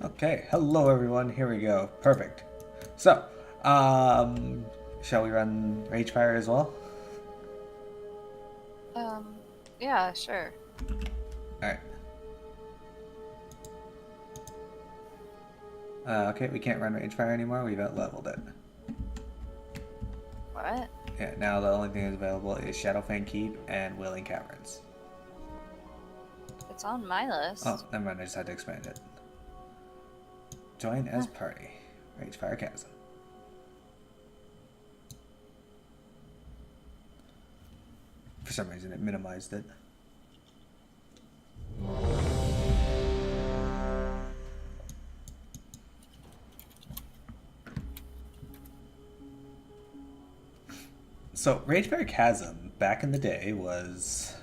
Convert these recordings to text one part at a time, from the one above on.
Okay, hello everyone, here we go. Perfect. So, shall we run Ragefire as well? Um, yeah, sure. Alright. Okay, we can't run Ragefire anymore, we've out-leveled it. What? Yeah, now the only thing that's available is Shadowfang Keep and Wailing Caverns. It's on my Oh, list. never mind, I just had to expand it. Join as party. Ragefire Chasm. For some reason it minimized it. So, Ragefire Chasm, back in the day, was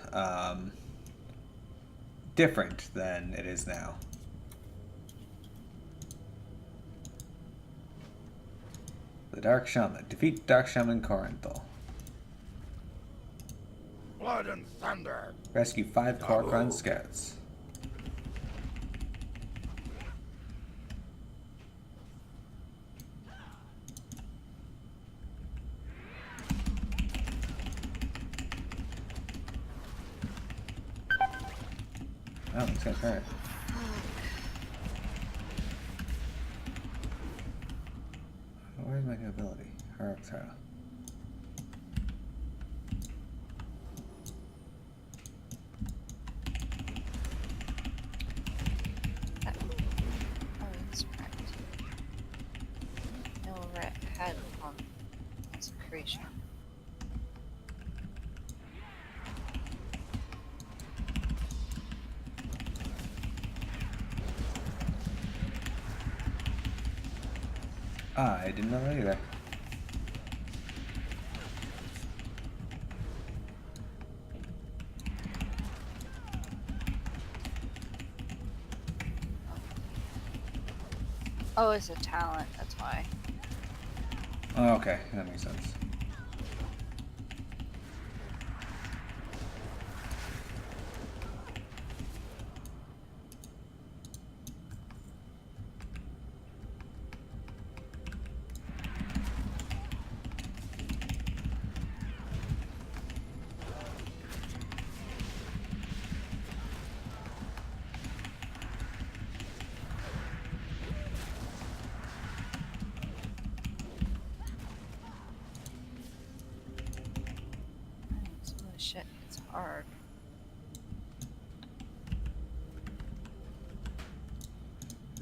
different than it is now. The Dark Shaman. Defeat Dark Shaman Corinthal. Blood and thunder. Rescue 5 Kor'kron scouts. Oh, he's got hurt. Where's my new ability? Heroic throw. Oh, that's correct. No rat had on consecration. Ah, I didn't know that either. Oh, it's a talent, that's why. Oh, okay, that makes sense. Some of the shit is hard.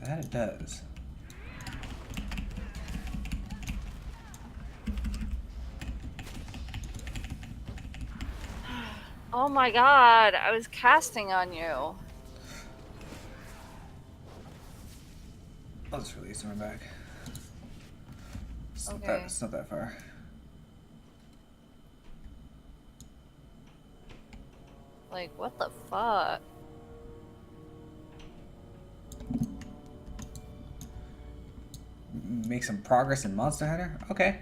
That it does. Oh my god, I was casting on you. I'll just release him back. Okay. It's not that far. Like, what the fuck? Make some progress in Monster Hunter? Okay.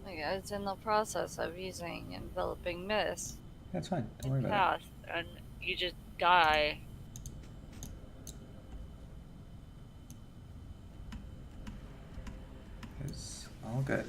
Like, it's in the process of using enveloping mist. That's fine. Don't worry about it. Cast, and you just die. It's all good.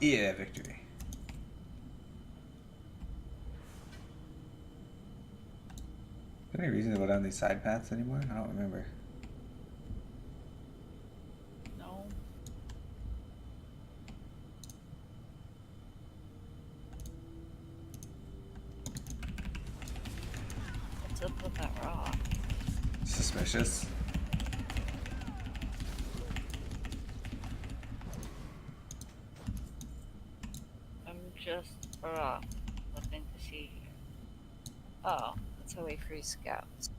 Yeah, victory. Is there any reason to go down these side paths anymore? I don't remember. No. What's up with that rock? Suspicious. I'm just a rock. Nothing to see here. Oh, that's how we free scouts.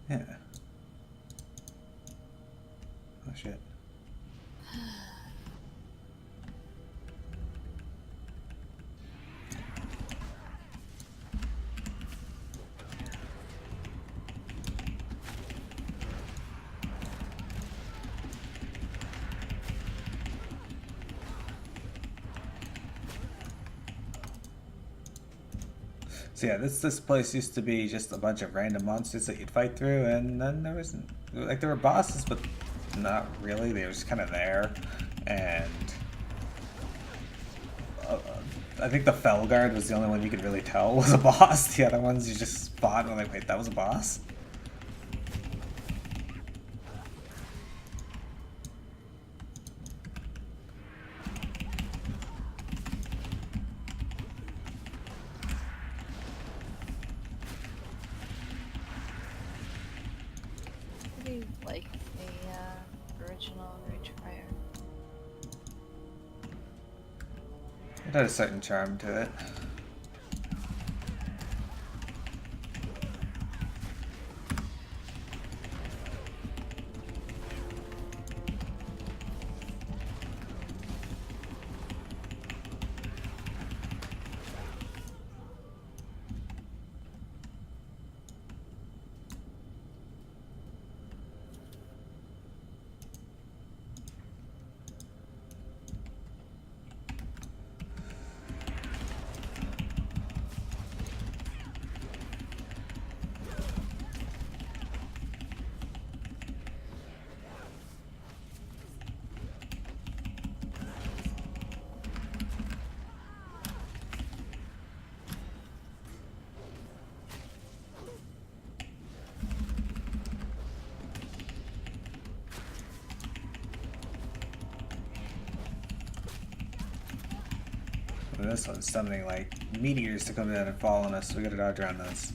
Yeah. Oh shit. So yeah, this place used to be just a bunch of random monsters that you'd fight through, and then there wasn't like there were bosses, but not really. They were just kind of there, and I think the Felguard was the only one you could really tell was a boss. The other ones you just spot and were like, wait, that was a boss? What do you like the original Ragefire? It had a certain charm to it. And this one's summoning like meteors to come down and fall on us, so we gotta dodge around those.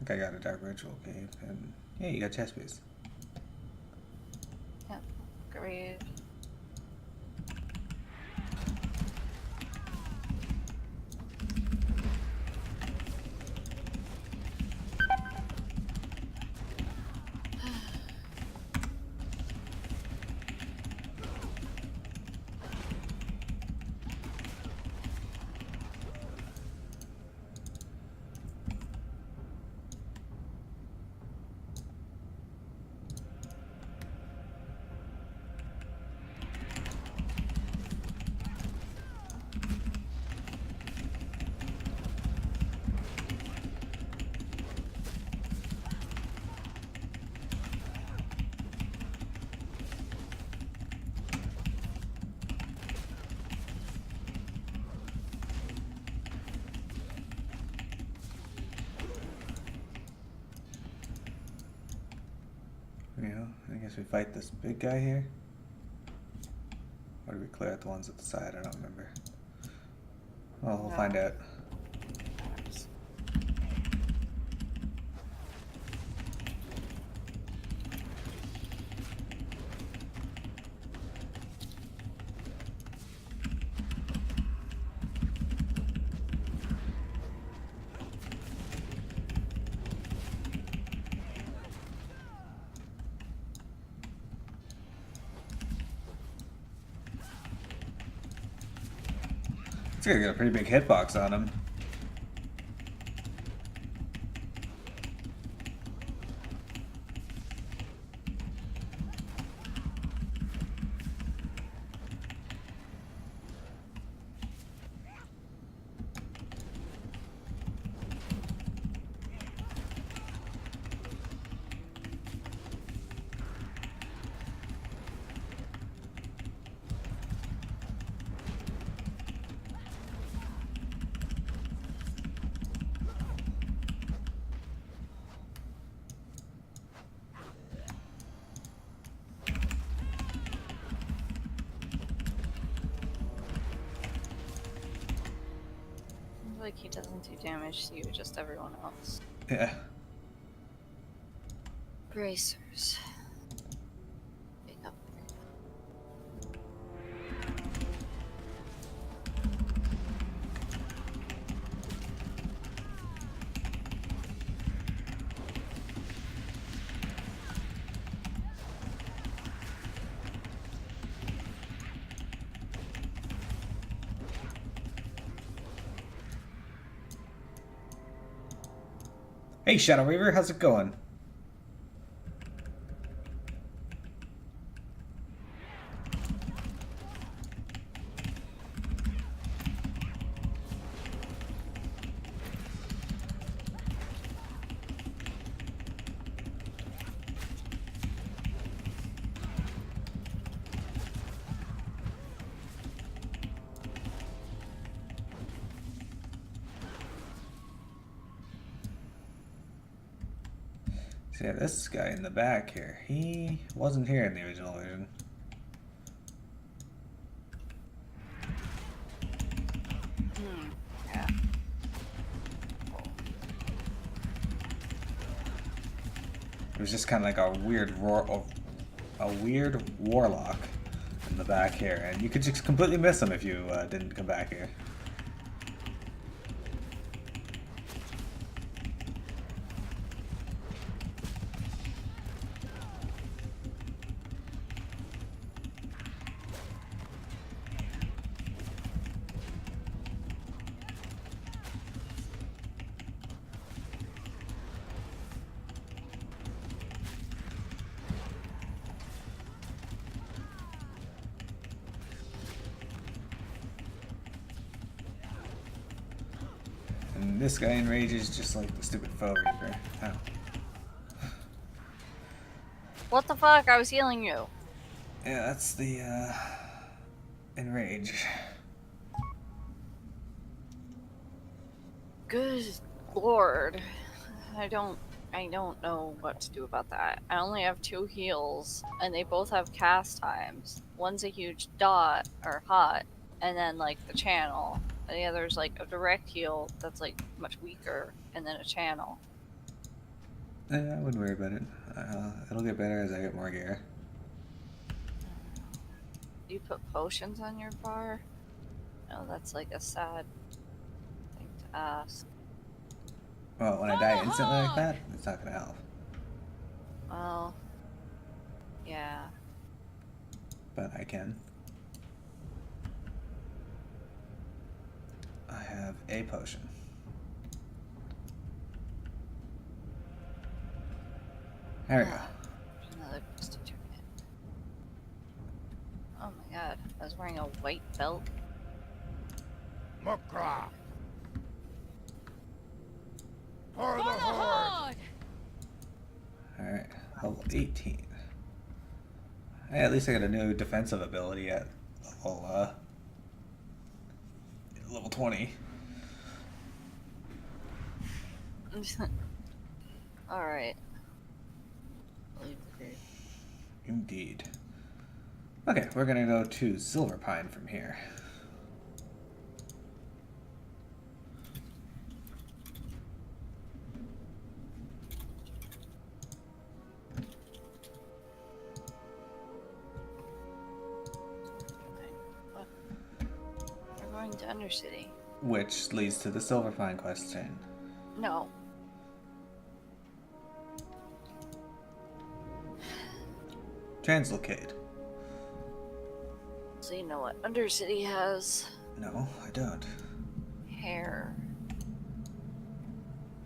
I think I got a dark ritual cave, and yeah, you got chest piece. Yep. Great. You know, I guess we fight this big guy here. Or do we clear out the ones at the side? I don't remember. Well, we'll find out. It's gonna get a pretty big hitbox on him. like he doesn't do damage to you, just everyone else. Yeah. Bracers. Big upgrade. Hey, Shadow Reaver, how's it going? So yeah, this guy in the back here, he wasn't here in the original version. Yeah. It was just kind of like a weird weird warlock in the back here, and you could just completely miss him if you didn't come back here. And this guy in Rage is just like the stupid foe reaper. Oh. What the fuck? I was healing you. Yeah, that's the Enrage. Good lord. I don't know what to do about that. I only have 2 heals, and they both have cast times. One's a huge dot, or hot, and then, like, the channel. And the other's, like, a direct heal that's, like, much weaker, and then a channel. Yeah, I wouldn't worry about it. It'll get better as I get more gear. You put potions on your bar? No, that's, like, a sad thing to ask. Well, when I die instantly like that, it's not gonna help. Well, yeah. But I can. I have a potion. There we go. There's another place to turn it. Oh my god, I was wearing a white belt. Warcraft. For the horde. Alright, level 18. Hey, at least I got a new defensive ability at level 20. Alright. Indeed. Okay, we're gonna go to Silver Pine from here. We're going to Undercity. Which leads to the Silver Pine quest chain. No. Translocate. So you know what Undercity has? No, I don't. Hair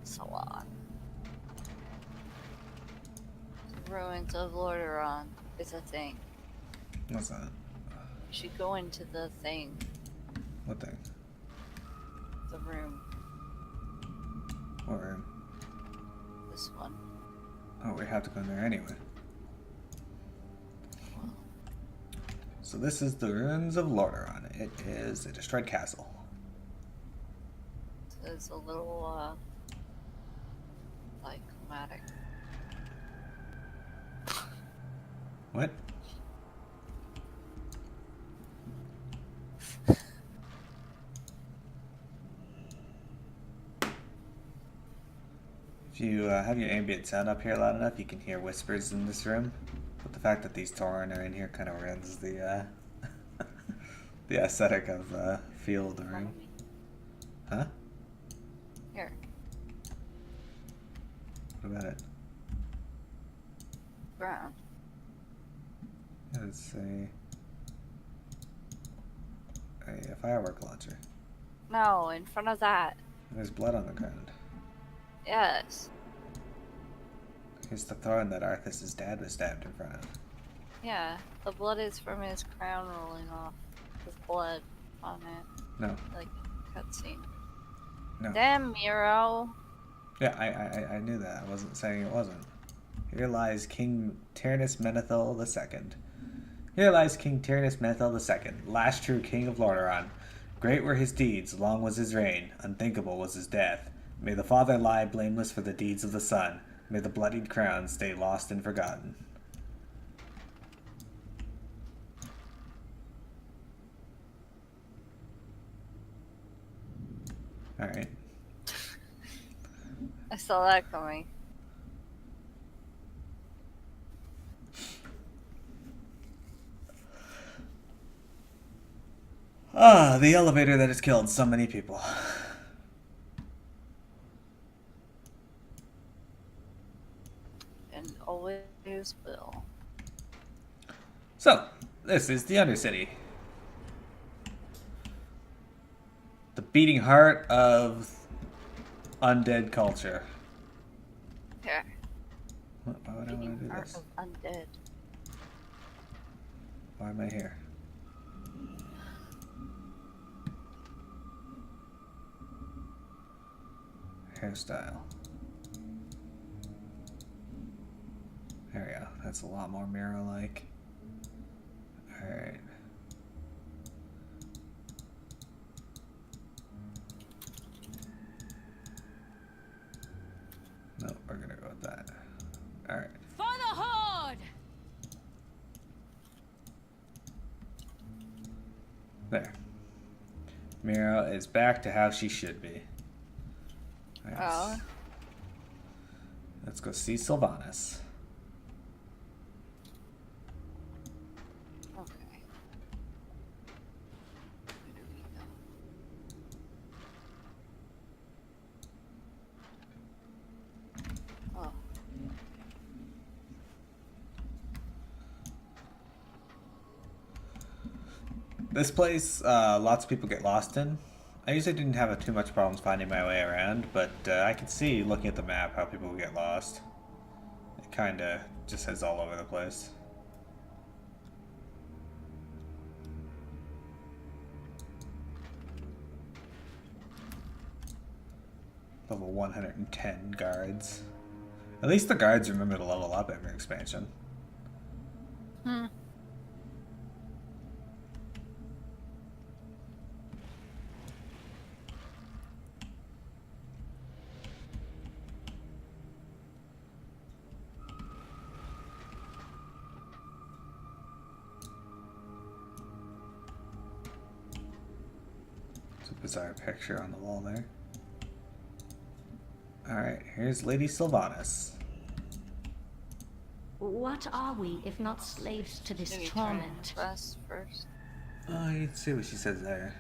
salon. The ruins of Lordaeron is a thing. What's that? You should go into the thing, What thing? the room, What room? this one. Oh, we have to go in there anyway. So this is the ruins of Lordaeron. It is a destroyed castle. It's a little, like, chromatic. What? If you have your ambient sound up here loud enough, you can hear whispers in this room. But the fact that these Tauren are in here kind of ruins the the aesthetic of feel of the room. Huh? Here. What about it? Ground. It's a firework launcher. No, in front of that. There's blood on the ground. Yes. Here's the thorn that Arthas' dad was stabbed in front of. Yeah. The blood is from his crown rolling off. With blood on it. No. Like cutscene. No. Damn, Miro. Yeah, I knew that. I wasn't saying it wasn't. Here lies King Tyrannus Menethil II. Here lies King Tyrannus Menethil II, last true king of Lordaeron. Great were his deeds, long was his reign, unthinkable was his death. May the father lie blameless for the deeds of the son. May the bloodied crown stay lost and forgotten. Alright. I saw that coming. Ah, the elevator that has killed so many people. And always will. So, this is the Undercity. The beating heart of undead culture. Here. Why would I want to do Art this? of undead. Why am I here? Hairstyle. There we go. That's a lot more Miro-like. Alright. No, we're gonna go with that. Alright. For the Horde! There. Miro is back to how she should be. Nice. Oh. Let's go see Sylvanas. Okay. Where do we go? Oh. This place, lots of people get lost in. I usually didn't have too much problems finding my way around, but I could see, looking at the map, how people get lost. It kinda just says all over the place. Level 110 guards. At least the guards remember to level up every expansion. Hmm. It's a bizarre picture on the wall there. Alright, here's Lady Sylvanas. What are we if not slaves to this Maybe try and torment? rest first. Oh, you can see what she says there.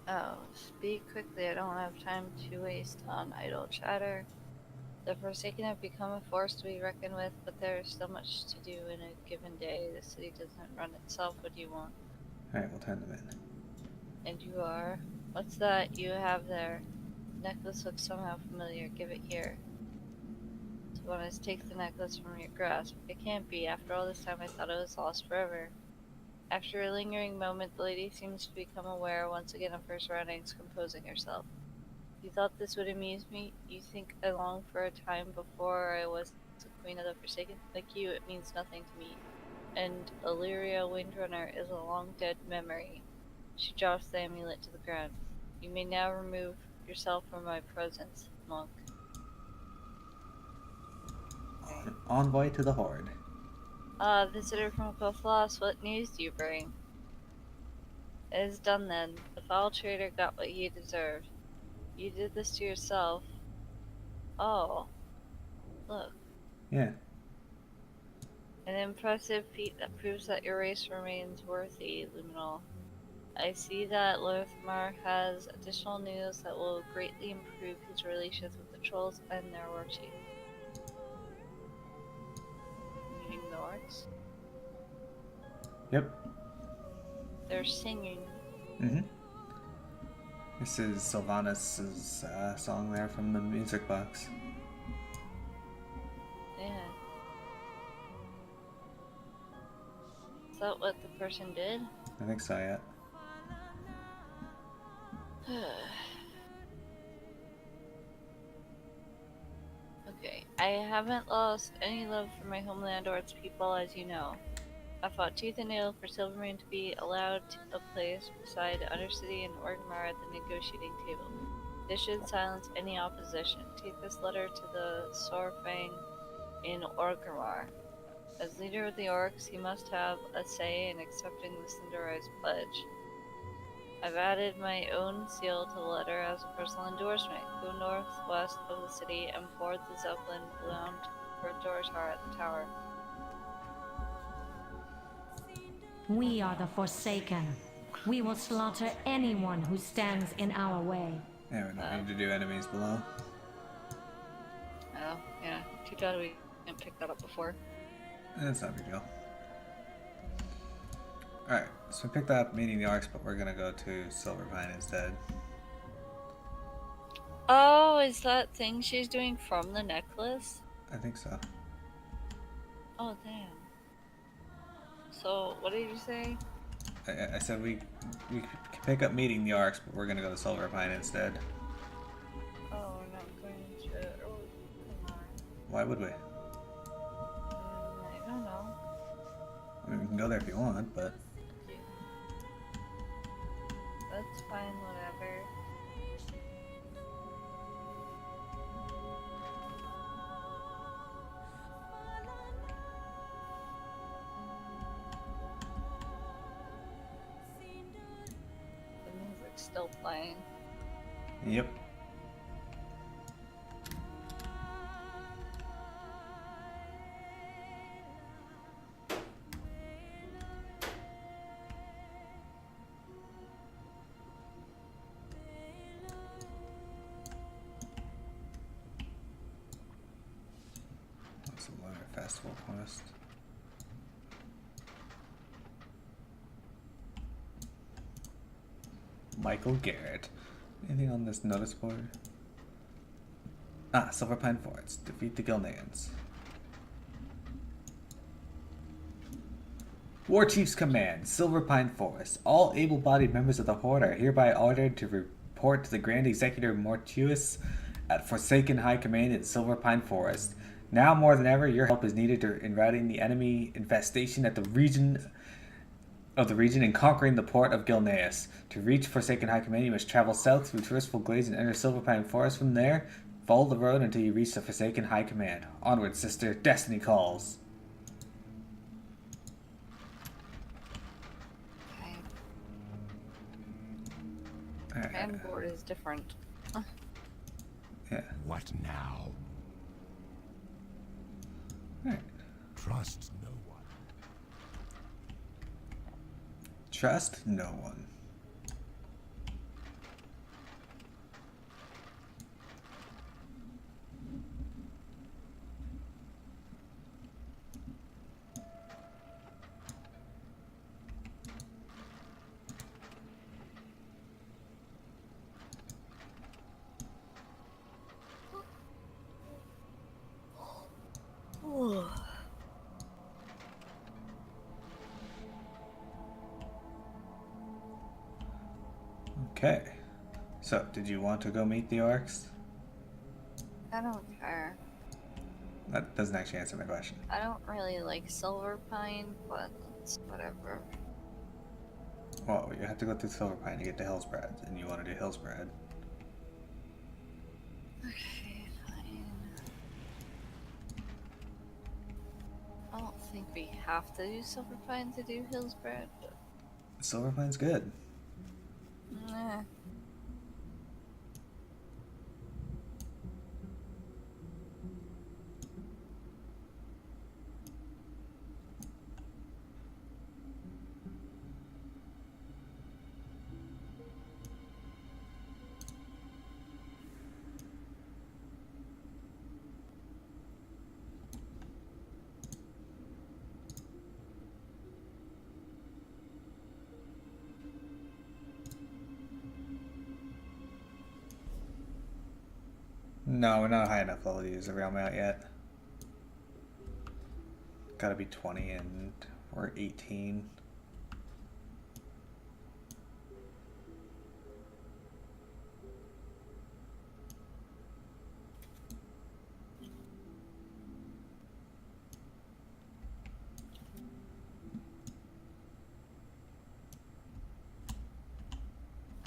Oh, speak quickly. I don't have time to waste on idle chatter. The Forsaken have become a force to be reckoned with, but there is still much to do in a given day. The city doesn't run itself. What do you want? Alright, we'll turn them in. And you are? What's that you have there? Necklace looks somehow familiar. Give it here. Sylvanas, take the necklace from your grasp. It can't be. After all this time, I thought it was lost forever. After a lingering moment, the lady seems to become aware once again of her surroundings, composing herself. You thought this would amuse me? You think I longed for a time before I was the Queen of the Forsaken? Like you, it means nothing to me. And Illyria Windrunner is a long-dead memory. She drops the amulet to the ground. You may now remove yourself from my presence, monk. Envoy to the Horde. Visitor from Koflos, what news do you bring? It is done then. The foul traitor got what he deserved. You did this to yourself. Oh, look. Yeah. An impressive feat that proves that your race remains worthy, Luminal. I see that Lurthmar has additional news that will greatly improve his relations with the trolls and their warchief. Meeting the orcs? Yep. They're singing. Mm-hmm. This is Sylvanas' song there from the music box. Yeah. Is that what the person did? I think so, yeah. Okay, I haven't lost any love for my homeland or its people, as you know. I fought tooth and nail for Silvermane to be allowed a place beside Undercity and Orgrimmar at the negotiating table. This should silence any opposition. Take this letter to the Sorfang in Orgrimmar. As leader of the orcs, he must have a say in accepting the Cinderized pledge. I've added my own seal to the letter as a personal endorsement. Go northwest of the city and board the Zeppelin bound for Dorotar at the tower. We are the Forsaken. We will slaughter anyone who stands in our way. Yeah, we don't need to do enemies below. Oh, yeah. Too bad we didn't pick that up before. That's not a big deal. Alright, so we picked up meeting the orcs, but we're gonna go to Silverpine instead. Oh, is that thing she's doing from the necklace? I think so. Oh, damn. So, what did you say? I said we can pick up meeting the orcs, but we're gonna go to Silverpine instead. Oh, we're not going to... Oh, come on. Why would we? I don't know. I mean, we can go there if you want, but... That's fine, whatever. The music's still playing. Yep. That's a Lunar Festival quest. Michael Garrett. Anything on this notice board? Ah, Silverpine Forest. Defeat the Gilneans. War Chief's Command, Silverpine Forest. All able-bodied members of the Horde are hereby ordered to report to the Grand Executor Mortuus at Forsaken High Command in Silverpine Forest. Now more than ever, your help is needed in routing the enemy infestation at the region and conquering the port of Gilneas. To reach Forsaken High Command, you must travel south through Traverseful Glades and enter Silverpine Forest. From there, follow the road until you reach the Forsaken High Command. Onward, sister. Destiny calls. Okay. Command board is different. Yeah. What now? Alright. Trust no one. Trust no one. Okay. So, did you want to go meet the orcs? I don't care. That doesn't actually answer my question. I don't really like Silverpine, but it's whatever. Well, you have to go through Silverpine to get to Hillsbrad, and you want to do Hillsbrad. Okay, fine. I don't think we have to do Silverpine to do Hillsbrad, but... Silverpine's good. Nah. No, we're not high enough level to use the realm out yet. Gotta be 20 and we're 18.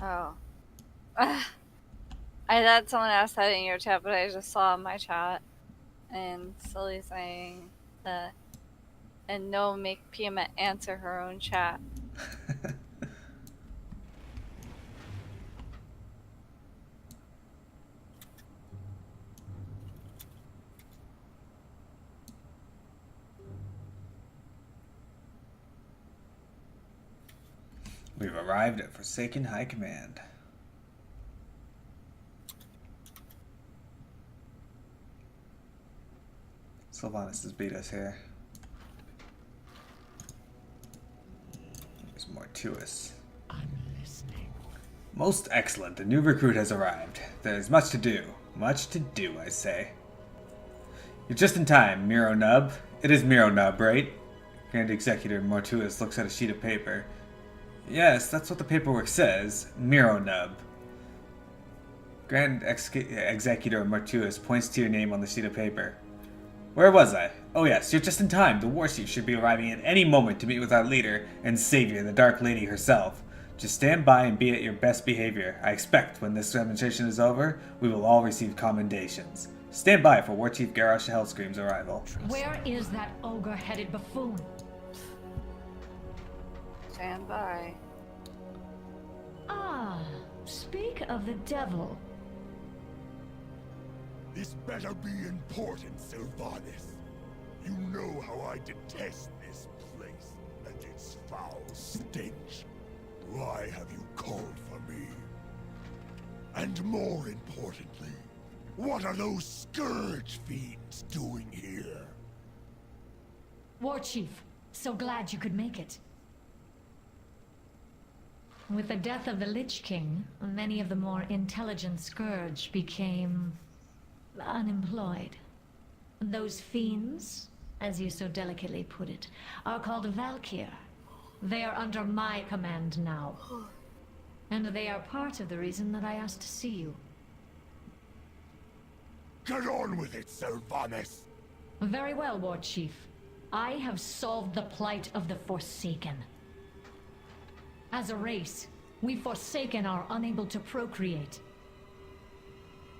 Oh. I thought someone asked that in your chat, but I just saw my chat. And Silly saying that. And no, make Pima answer her own chat. We've arrived at Forsaken High Command. Sylvanas has beat us here. There's more to us. I'm listening. Most excellent. The new recruit has arrived. There's much to do. Much to do, I say. You're just in time, Miro Nub. It is Miro Nub, right? Grand Executor Mortuus looks at a sheet of paper. Yes, that's what the paperwork says. Miro Nub. Grand Executor Mortuus points to your name on the sheet of paper. Where was I? Oh yes, you're just in time. The war chief should be arriving at any moment to meet with our leader and savior, the Dark Lady herself. Just stand by and be at your best behavior. I expect when this demonstration is over, we will all receive commendations. Stand by for War Chief Garrosh Hellscream's arrival. Where is that ogre-headed buffoon? Stand by. Ah, speak of the devil. This better be important, Sylvanas. You know how I detest this place and its foul stench. Why have you called for me? And more importantly, what are those scourge fiends doing here? War Chief, so glad you could make it. With the death of the Lich King, many of the more intelligent Scourge became unemployed. Those fiends, as you so delicately put it, are called Valkyr. They are under my command now. And they are part of the reason that I asked to see you. Get on with it, Sylvanas! Very well, War Chief. I have solved the plight of the Forsaken. As a race, we Forsaken are unable to procreate.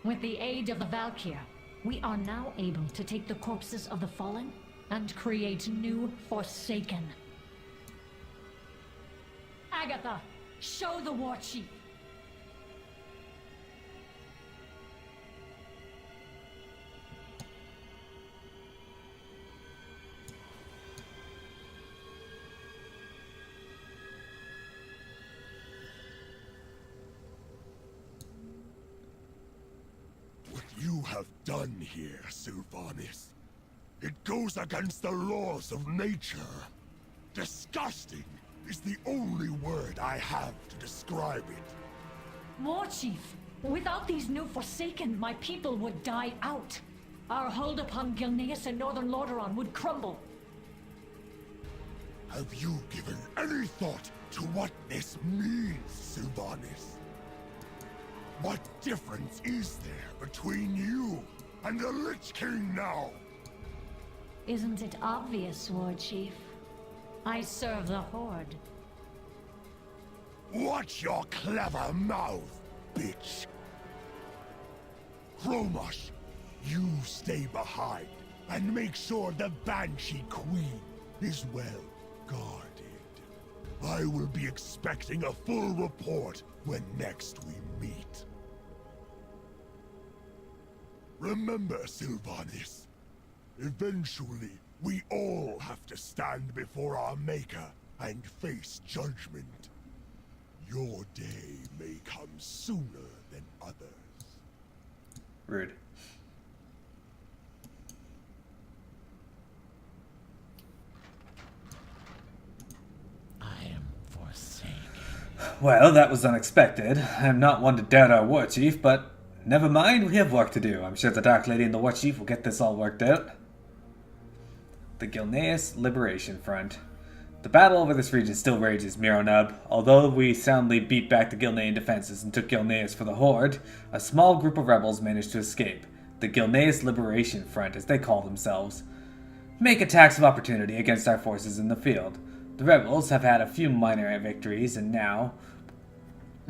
With the aid of the Valkyr, we are now able to take the corpses of the fallen and create new Forsaken. Agatha, show the War Chief. What you have done here, Sylvanas, it goes against the laws of nature. Disgusting is the only word I have to describe it. War Chief, without these new Forsaken, my people would die out. Our hold upon Gilneas and Northern Lordaeron would crumble. Have you given any thought to what this means, Sylvanas? What difference is there between you and the Lich King now? Isn't it obvious, War Chief? I serve the Horde. Watch your clever mouth, bitch! Chromosh, you stay behind and make sure the Banshee Queen is well guarded. I will be expecting a full report when next we meet. Remember, Sylvanas, eventually we all have to stand before our Maker and face judgment. Your day may come sooner than others. Rude. I am forsaken. Well, that was unexpected. I'm not one to doubt our war chief, but Never mind, we have work to do. I'm sure the Dark Lady and the War Chief will get this all worked out. The Gilneas Liberation Front. The battle over this region still rages, Mironub. Although we soundly beat back the Gilnean defenses and took Gilneas for the Horde, a small group of rebels managed to escape. The Gilneas Liberation Front, as they call themselves, make attacks of opportunity against our forces in the field. The rebels have had a few minor victories and now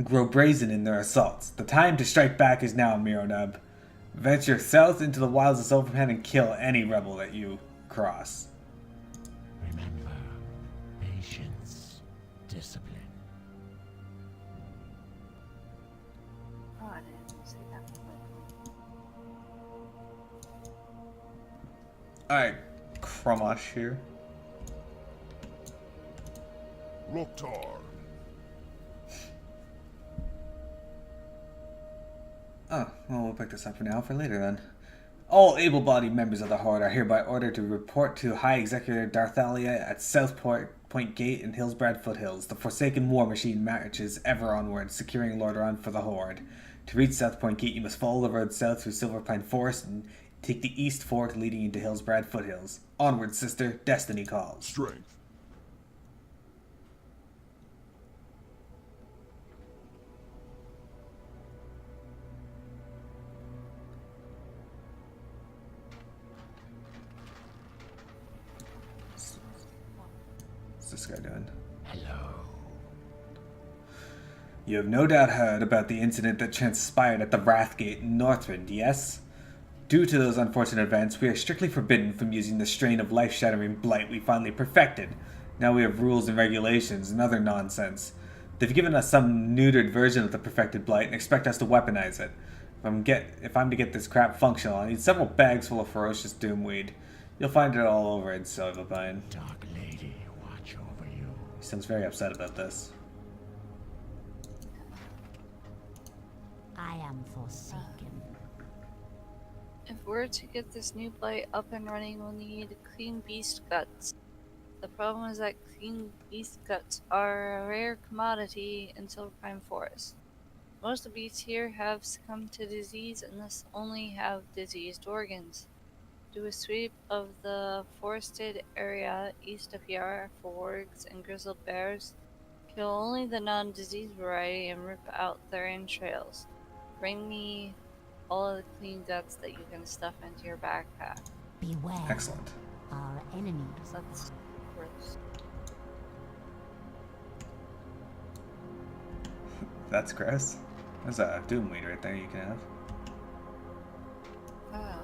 grow brazen in their assaults. The time to strike back is now, Mironub. Venture south into the wilds of Silverpan and kill any rebel that you cross. Remember, patience, discipline. Oh, I didn't see that. Alright, Kromosh here. Loktar. Oh, well, we'll pick this up for now for later then. All able-bodied members of the Horde are hereby ordered to report to High Executive Darthalia at Point Gate and Hillsbrad Foothills. The Forsaken War Machine marches ever onward, securing Lordaeron for the Horde. To reach South Point Gate, you must follow the road south through Silverpine Forest and take the east fort leading into Hillsbrad Foothills. Onward, sister. Destiny calls. Strength. What's this guy doing? Hello. You have no doubt heard about the incident that transpired at the Wrathgate in Northrend, yes? Due to those unfortunate events, we are strictly forbidden from using the strain of life-shattering blight we finally perfected. Now we have rules and regulations and other nonsense. They've given us some neutered version of the perfected blight and expect us to weaponize it. If I'm to get this crap functional, I need several bags full of ferocious doomweed. You'll find it all over in Silverpine. Dark Lady, watch over you. He sounds very upset about this. I am forsaken. If we're to get this new blight up and running, we'll need clean beast guts. The problem is that clean beast guts are a rare commodity in Silverpine Forest. Most of the beasts here have succumbed to disease and thus only have diseased organs. Do a sweep of the forested area east of here for wargs and grizzled bears. Kill only the non-diseased variety and rip out their entrails. Bring me all of the clean guts that you can stuff into your backpack. Beware. Excellent. Our enemies. That's gross. That's gross. There's a doomweed right there you can have. Oh.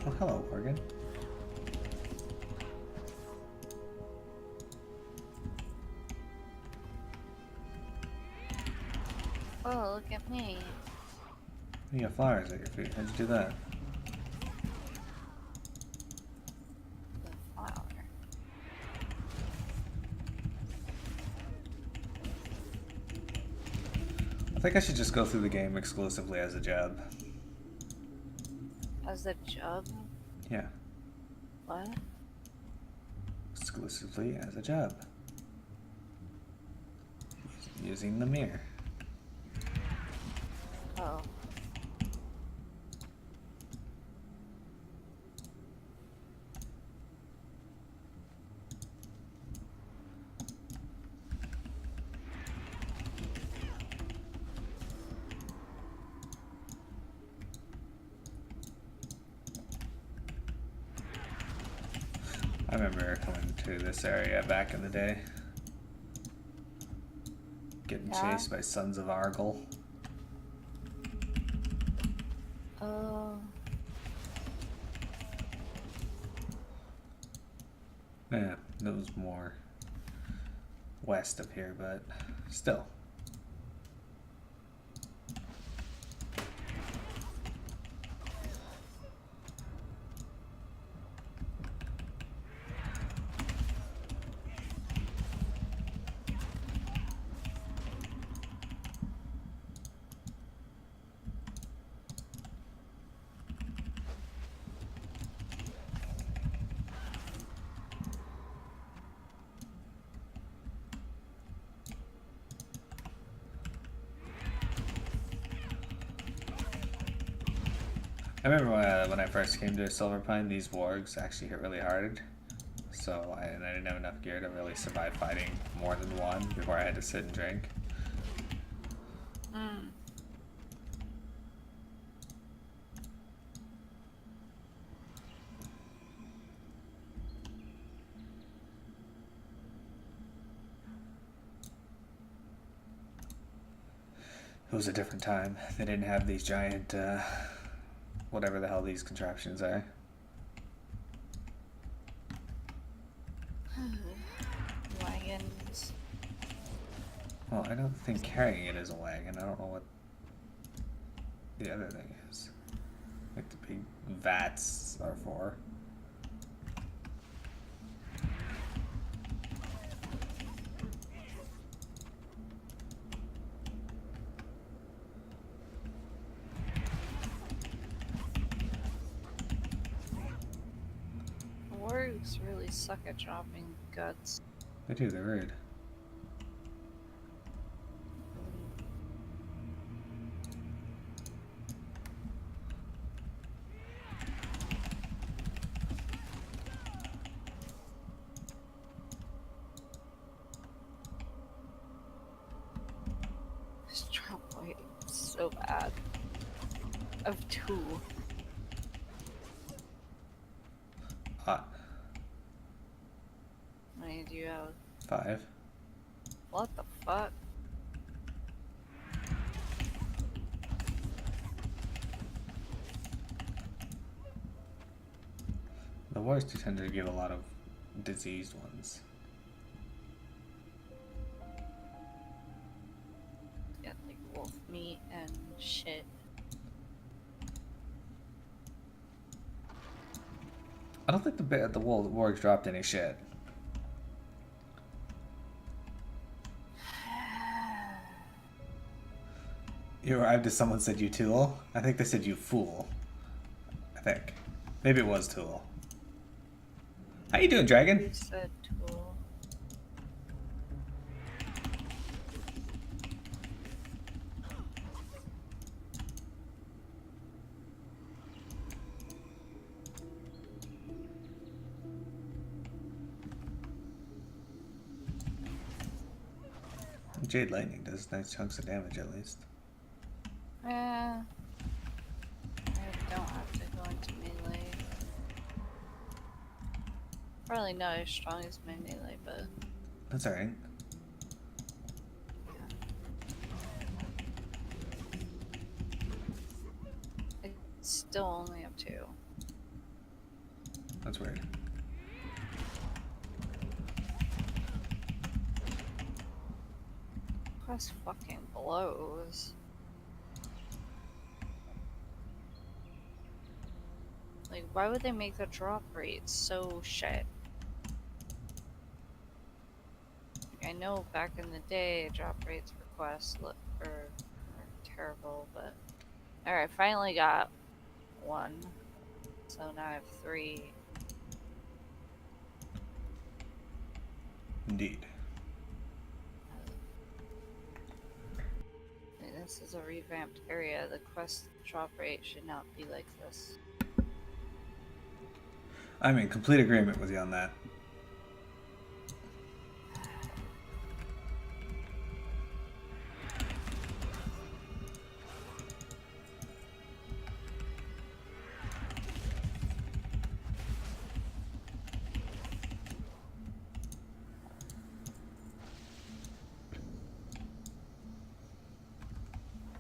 Oh, hello, Morgan. Oh, look at me. You got flowers at your feet. How'd you do that? The flower. I think I should just go through the game exclusively as a job. As a job? Yeah, What? exclusively as a job. Using the mirror. Oh. I remember coming to this area back in the day. Getting Yeah? chased by Sons of Argyle. Oh. Yeah, that was more west of here, but still. I remember when I first came to Silverpine, these wargs actually hit really hard. So I didn't have enough gear to really survive fighting more than one before I had to sit and drink. Mm. It was a different time. They didn't have these giant, whatever the hell these contraptions are. Wagons. Well, I don't think carrying it is a wagon. I don't know what the other thing is. Like the big vats are for. Wargs really suck at dropping guts. They do, they're rude. This drop weight is so bad. Of 2. Hot. How many do you have? 5. What the fuck? The wars do tend to give a lot of diseased ones. Yeah, like wolf meat and shit. I don't think the wargs dropped any shit. You arrived as someone said you tool? I think they said you fool. I think. Maybe it was tool. How you doing, Dragon? You said tool. Jade Lightning does nice chunks of damage at least. I don't have to go into melee. Probably not as strong as my melee, but That's alright. I still only have 2. That's weird. Quest fucking blows. Like, why would they make the drop rate so shit? Like, I know back in the day, drop rates for quests were terrible, but... Alright, finally got 1. So now I have 3. Indeed. This is a revamped area. The quest drop rate should not be like this. I'm in complete agreement with you on that.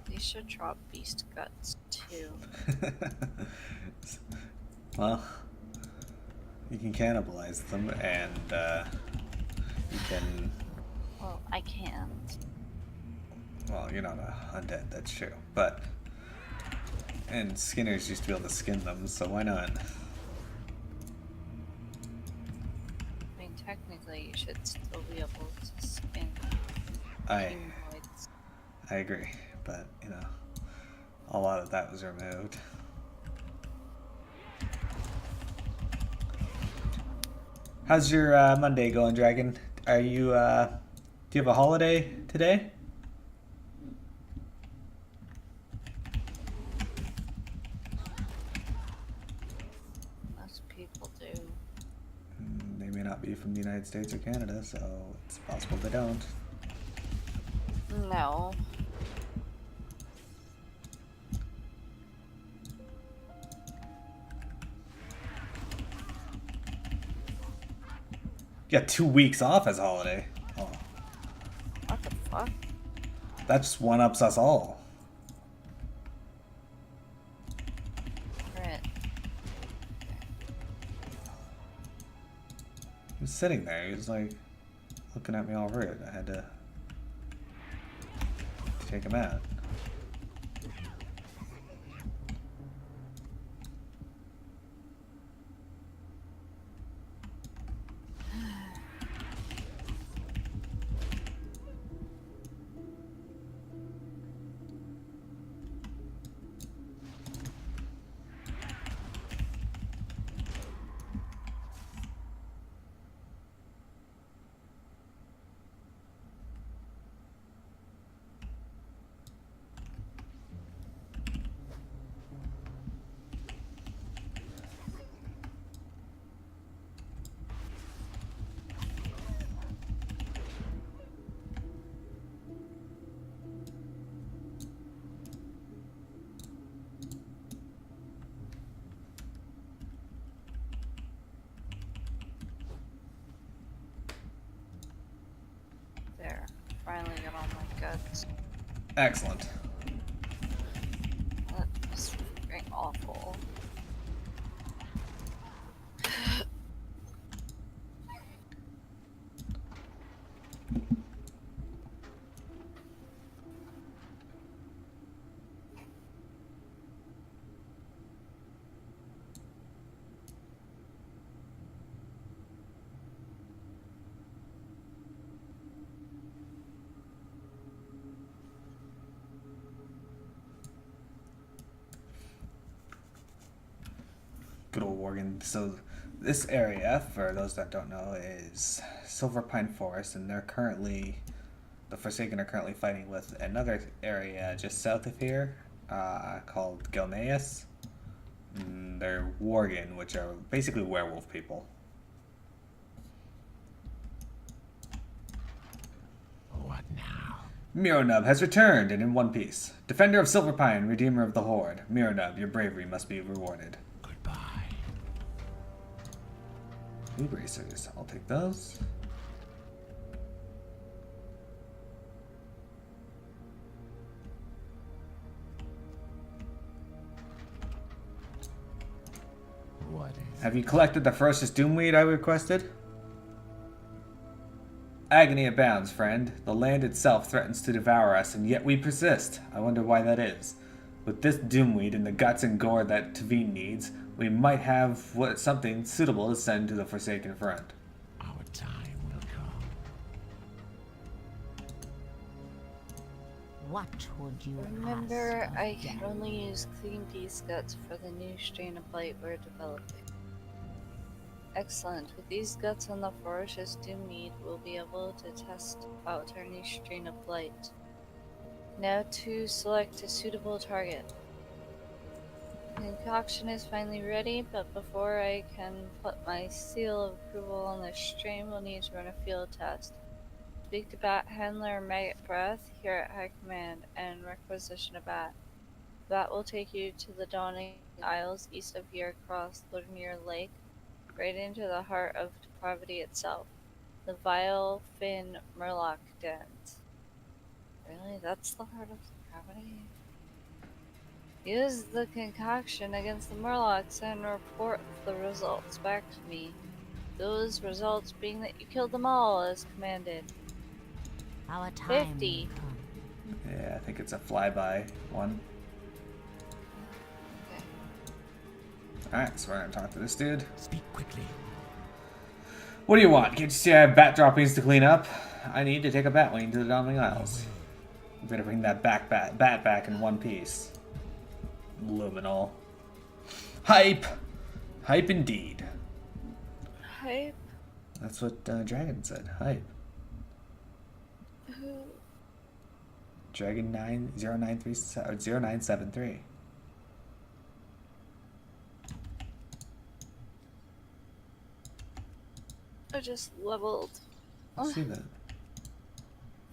They should drop beast guts too. Well, you can cannibalize them, and you can. Well, I can't. Well, you're not a undead, that's true. But and skinners used to be able to skin them, so why not? I mean, technically, you should still be able to skin I humanoids. agree, but you know, a lot of that was removed. How's your Monday going, Dragon? Are you do you have a holiday today? not be from the United States or Canada, so it's possible they don't. No. You got 2 weeks off as a holiday. Oh, What the fuck? that just one-ups us all. Right. He was sitting there, he was like looking at me all rude. I had to take him out. There. Finally got all my guts. Excellent. That was freaking awful. Good old Worgen. So this area, for those that don't know, is Silver Pine Forest, and they're currently, the Forsaken are currently fighting with another area just south of here, called Gilneas. They're Worgen, which are basically werewolf people. What now? MearoNub has returned and in one piece. Defender of Silver Pine, Redeemer of the Horde. MearoNub, your bravery must be rewarded. Goodbye. New bracers. I'll take those. What is Have you collected the ferocious doomweed I requested? Agony abounds, friend. The land itself threatens to devour us, and yet we persist. I wonder why that is. With this doomweed and the guts and gore that Tavine needs, we might have something suitable to send to the Forsaken front. our time will come? What would you Remember, ask of I can death? only use clean beast guts for the new strain of blight we're developing. Excellent. With these guts on the ferocious doomweed, we'll be able to test out our new strain of blight. Now to select a suitable target. The concoction is finally ready, but before I can put my seal of approval on this strain, we'll need to run a field test. Speak to Bat Handler Maggot Breath here at High Command and requisition a bat. Bat will take you to the Dawning Isles east of here across Lurnier Lake, right into the heart of depravity itself, the vile Fin Murloc dens. Really? That's the heart of depravity? Use the concoction against the Murlocs and report the results back to me. Those results being that you killed them all as commanded. Our time 50. will come. Yeah, I think it's a flyby one. Okay. Alright, so we're gonna talk to this dude. Speak quickly. What do you want? Can't you see I have bat droppings to clean up? I need to take a bat wing to the Dawning Isles. You better bring that bat back in one piece. Luminal. Hype! Hype indeed. Hype? That's what Dragon said. Hype. Who? Dragon 0973. I just leveled. I see that.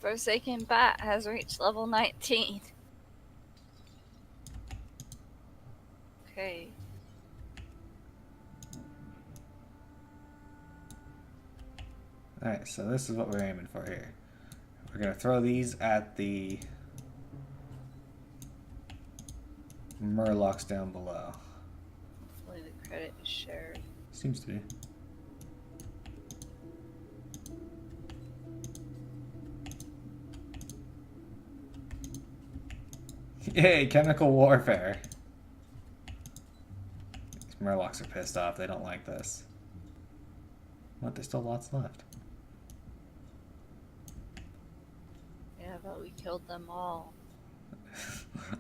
Forsaken Bat has reached level 19. Okay. Alright, so this is what we're aiming for here. We're gonna throw these at the Murlocs down below. Hopefully the credit is shared. Seems to be. Yay, chemical warfare. These Murlocs are pissed off. They don't like this. What? There's still lots left. Yeah, but we killed them all.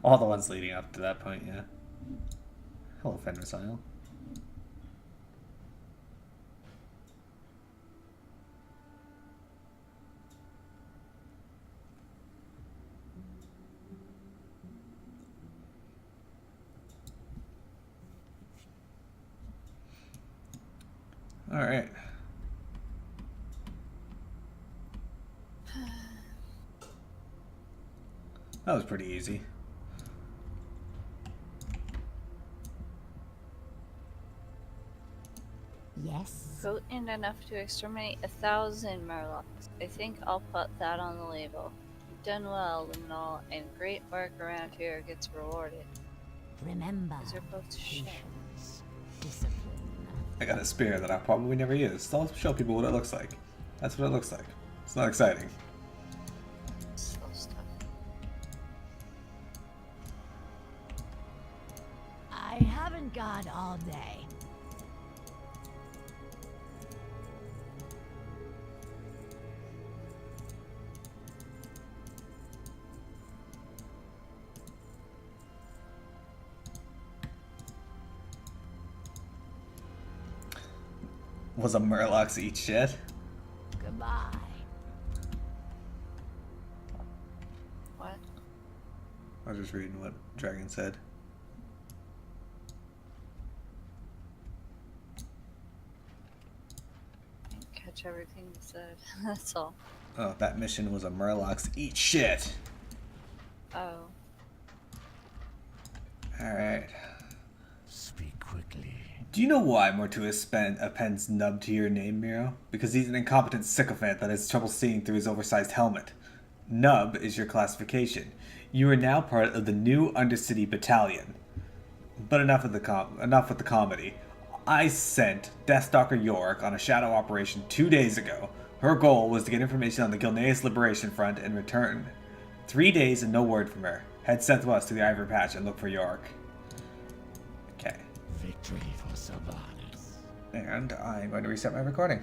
All the ones leading up to that point, yeah. Hello, Fenrisile. Alright. That was pretty easy. Yes. Potent enough to exterminate 1,000 Murlocs. I think I'll put that on the label. You've done well, Luminol, and great work around here gets rewarded. Remember, These are both shit. patience, discipline. I got a spear that I'll probably never use. I'll show people what it looks like. That's what it looks like. It's not exciting. Slow stuff. I haven't got all day. Was a Murlocs eat shit? Goodbye. What? I was just reading what Dragon said. Didn't catch everything you said. That's all. Oh, that mission was a Murlocs eat shit. Oh. Alright. Speak quickly. Do you know why Mortuus appends Nub to your name, Miro? Because he's an incompetent sycophant that has trouble seeing through his oversized helmet. Nub is your classification. You are now part of the new Undercity Battalion. But enough with the comedy. I sent Deathstalker Yorick on a shadow operation 2 days ago. Her goal was to get information on the Gilneas Liberation Front and return. 3 days and no word from her. Head southwest to the Ivory Patch and look for Yorick. Okay. Victory for Sylvanas. And I'm going to reset my recording.